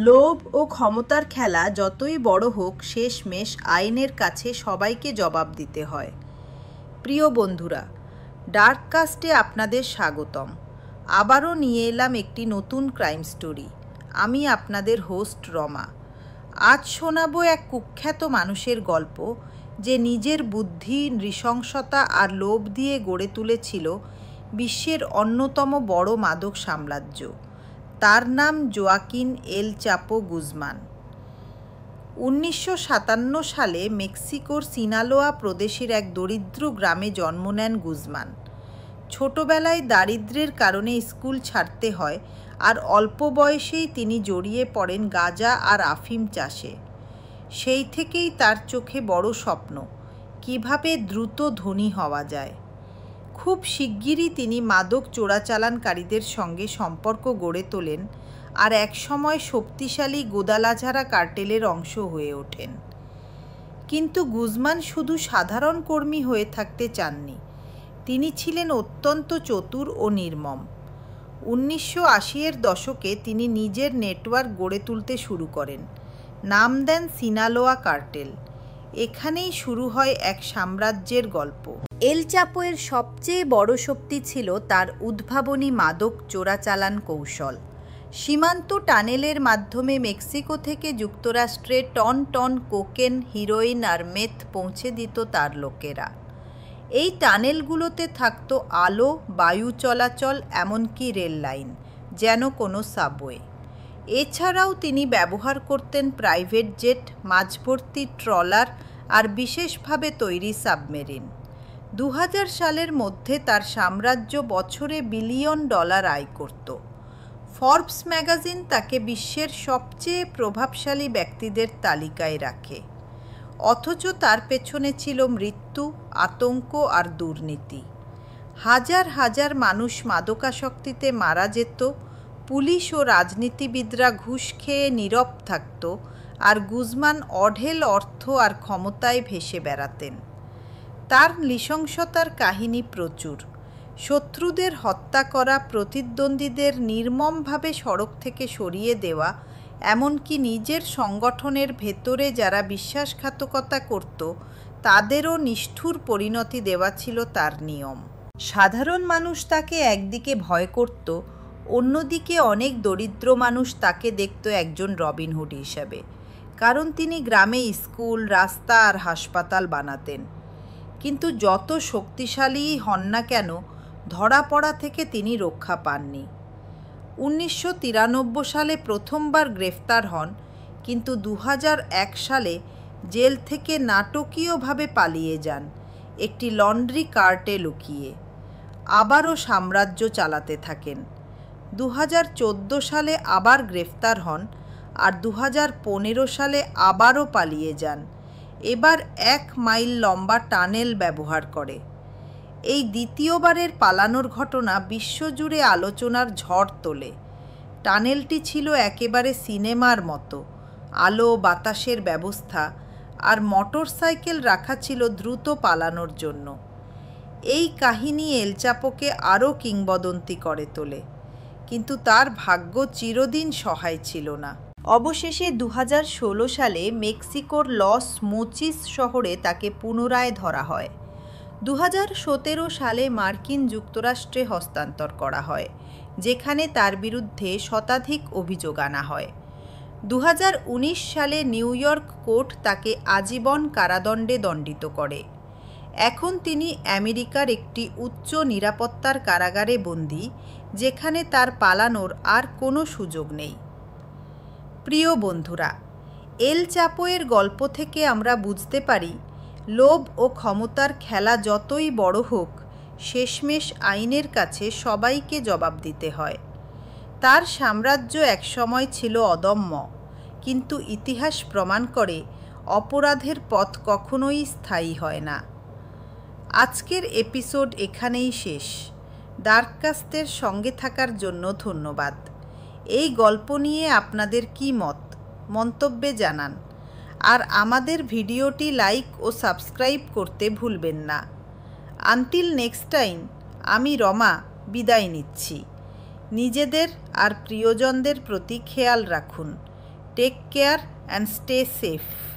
লোভ ও ক্ষমতার খেলা যতই বড় হোক, শেষমেশ আইনের কাছে সবাইকে জবাব দিতে হয়। প্রিয় বন্ধুরা, ডার্ককাস্টে আপনাদের স্বাগতম। আবারও নিয়ে এলাম একটি নতুন ক্রাইম স্টোরি। আমি আপনাদের হোস্ট রমা। আজ শোনাবো এক কুখ্যাত মানুষের গল্প, যে নিজের বুদ্ধি, নৃশংসতা আর লোভ দিয়ে গড়ে তুলেছিল বিশ্বের অন্যতম বড় মাদক সাম্রাজ্য। তার নাম জোয়াকিন এল চাপো গুজমান। 1957 সালে মেক্সিকোর সিনালোয়া প্রদেশের এক দরিদ্র গ্রামে জন্ম নেন গুজমান। ছোটবেলায় দারিদ্র্যের কারণে স্কুল ছাড়তে হয়, আর অল্প বয়সেই তিনি জড়িয়ে পড়েন গাঁজা আর আফিম চাষে। সেই থেকেই তার চোখে বড় স্বপ্ন, কিভাবে দ্রুত ধনী হওয়া যায়। খুব শিগগিরই তিনি মাদক চোরাচালানকারীদের সঙ্গে সম্পর্ক গড়ে তোলেন, আর একসময় শক্তিশালী গোদালাঝাড়া কার্টেলের অংশ হয়ে ওঠেন। কিন্তু গুজমান শুধু সাধারণ কর্মী হয়ে থাকতে চাননি, তিনি ছিলেন অত্যন্ত চতুর ও নির্মম। 1980-এর দশকে তিনি নিজের নেটওয়ার্ক গড়ে তুলতে শুরু করেন, নাম দেন সিনালোয়া কার্টেল। এখানেই শুরু হয় এক সাম্রাজ্যের গল্প। এল চাপোয়ের সবচেয়ে বড় শক্তি ছিল তার উদ্ভাবনী মাদক চোরাচালান কৌশল। সীমান্ত টানেলের মাধ্যমে মেক্সিকো থেকে যুক্তরাষ্ট্রে টন টন কোকেন, হিরোইন আর মেথ পৌঁছে দিত তার লোকেরা। এই টানেলগুলোতে থাকতো আলো, বায়ু চলাচল, এমনকি রেল লাইন, যেন কোনো সাবওয়ে। এছাড়াও তিনি ব্যবহার করতেন প্রাইভেট জেট, মাঝভর্তি ট্রলার আর বিশেষভাবে তৈরি সাবমেরিন। 2000 সালের মধ্যে তার সাম্রাজ্য বছরে $1 বিলিয়ন আয় করত। ফর্বস ম্যাগাজিন তাকে বিশ্বের সবচেয়ে প্রভাবশালী ব্যক্তিদের তালিকায় রাখে। অথচ তার পেছনে ছিল মৃত্যু, আতঙ্ক আর দুর্নীতি। হাজার হাজার মানুষ মাদকাসক্তিতে মারা যেত, পুলিশ ও রাজনীতিবিদরা ঘুষ খেয়ে নীরব থাকত, আর গুজমান অঢেল অর্থ আর ক্ষমতায় ভেসে বেড়াতেন। তার নৃশংসতার কাহিনী প্রচুর। শত্রুদের হত্যা করা, প্রতিদ্বন্দ্বীদের নির্মমভাবে সড়ক থেকে সরিয়ে দেওয়া, এমনকি নিজের সংগঠনের ভেতরে যারা বিশ্বাসঘাতকতা করত তাদেরও নিষ্ঠুর পরিণতি দেওয়া ছিল তার নিয়ম। সাধারণ মানুষ তাকে একদিকে ভয় করত, অন্যদিকে অনেক দরিদ্র মানুষ তাকে দেখত একজন রবিনহুড হিসাবে, কারণ তিনি গ্রামে স্কুল, রাস্তা আর হাসপাতাল বানাতেন। কিন্তু যত শক্তিশালীই হন না কেন, ধরা পড়া থেকে তিনি রক্ষা পাননি। 1993 সালে প্রথমবার গ্রেফতার হন, কিন্তু 2001 সালে জেল থেকে নাটকীয়ভাবে পালিয়ে যান একটি লন্ড্রি কার্টে লুকিয়ে। আবারও সাম্রাজ্য চালাতে থাকেন। 2014 সালে আবার গ্রেফতার হন, আর 2015 সালে আবারও পালিয়ে যান, এবার 1 মাইল লম্বা টানেল ব্যবহার করে। এই দ্বিতীয়বারের পালানোর ঘটনা বিশ্বজুড়ে আলোচনার ঝড় তোলে। টানেলটি ছিল একেবারে সিনেমার মতো, আলো, বাতাসের ব্যবস্থা আর মোটর সাইকেল রাখা ছিল দ্রুত পালানোর জন্য। এই কাহিনী এল চাপোকে আরও কিংবদন্তি করে তোলে, কিন্তু তার ভাগ্য চিরদিন সহায় ছিল না। অবশেষে 2016 সালে মেক্সিকোর লস মোচিস শহরে তাকে পুনরায় ধরা হয়। 2017 সালে মার্কিন যুক্তরাষ্ট্রে হস্তান্তর করা হয়, যেখানে তার বিরুদ্ধে শতাধিক অভিযোগ আনা হয়। 2019 সালে নিউ ইয়র্ক কোর্ট তাকে আজীবন কারাদণ্ডে দণ্ডিত করে। এখন তিনি আমেরিকার একটি উচ্চ নিরাপত্তার কারাগারে বন্দী, যেখানে তার পালানোর আর কোনো সুযোগ নেই। প্রিয় বন্ধুরা, এল চাপোয়ের গল্প থেকে আমরা বুঝতে পারি, লোভ ও ক্ষমতার খেলা যতই বড় হোক, শেষমেশ আইনের কাছে সবাইকে জবাব দিতে হয়। তার সাম্রাজ্য একসময় ছিল অদম্য, কিন্তু ইতিহাস প্রমাণ করে অপরাধের পথ কখনোই স্থায়ী হয় না। আজকের এপিসোড এখানেই শেষ। ডার্ককাস্টের সঙ্গে থাকার জন্য ধন্যবাদ। এই গল্প নিয়ে আপনাদের কী মন্তব্যে জানান, আর আমাদের ভিডিওটি লাইক ও সাবস্ক্রাইব করতে ভুলবেন না। আনটিল নেক্সট টাইম, আমি রমা বিদায় নিচ্ছি। নিজেদের আর প্রিয়জনদের প্রতি খেয়াল রাখুন। Take care and stay safe.